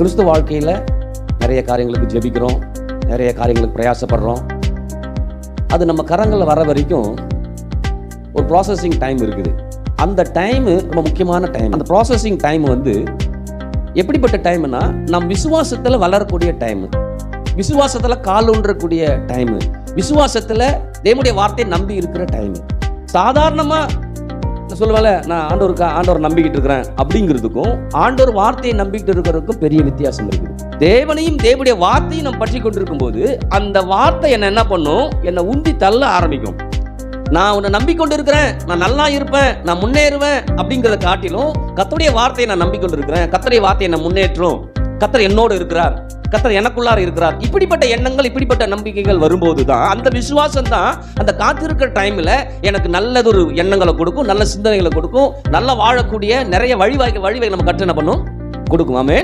கிறிஸ்துவ வாழ்க்கையில் நிறைய காரியங்களுக்கு ஜெபிக்கிறோம், நிறைய காரியங்களுக்கு பிரயாசப்படுறோம். அது நம்ம கரங்களில் வர வரைக்கும் ஒரு ப்ராசஸிங் டைம் இருக்குது. அந்த டைமு ரொம்ப முக்கியமான டைம். அந்த ப்ராசஸிங் டைம் வந்து எப்படிப்பட்ட டைம்னா, நம் விசுவாசத்தில் வளரக்கூடிய டைமு, விசுவாசத்தில் காலூன்றக்கூடிய டைமு, விசுவாசத்தில் தேவனுடைய வார்த்தையை நம்பி இருக்கிற டைமு. சாதாரணமாக சொல்லுவேல, நான் ஆண்டவர் நம்பிக்கிட்டு இருக்கிறேன் அப்படிங்கிறதுக்கும் ஆண்டவர் வார்த்தையை நம்பிக்கிட்டு இருக்கிறதுக்கும் பெரிய வித்தியாசம் இருக்குது. தேவனையும் தேவனுடைய வார்த்தையும் நம்ம பற்றி கொண்டிருக்கும் போது அந்த வார்த்தை என்ன பண்ணும், என்னை உந்தி தள்ள ஆரம்பிக்கும். நான் உன்னை நம்பிக்கொண்டு இருக்கிறேன், நான் நல்லா இருப்பேன், நான் முன்னேறுவேன் அப்படிங்கிறத காட்டிலும் கர்த்தருடைய வார்த்தையை நான் நம்பிக்கொண்டு இருக்கிறேன், கர்த்தருடைய வார்த்தையை நான் முன்னேற்றும், கர்த்தர் என்னோடு இருக்கிறார், கர்த்தர் எனக்குள்ளார இருக்கிறார், இப்படிப்பட்ட எண்ணங்கள், இப்படிப்பட்ட நம்பிக்கைகள் வரும்போது தான் அந்த விசுவாசம் தான் அந்த காத்திருக்கிற டைமில் எனக்கு நல்லதொரு எண்ணங்களை கொடுக்கும், நல்ல சிந்தனைகளை கொடுக்கும், நல்லா வாழக்கூடிய நிறைய வழிவகை நம்ம கற்று என்ன பண்ணும், கொடுக்கும். ஆமென்.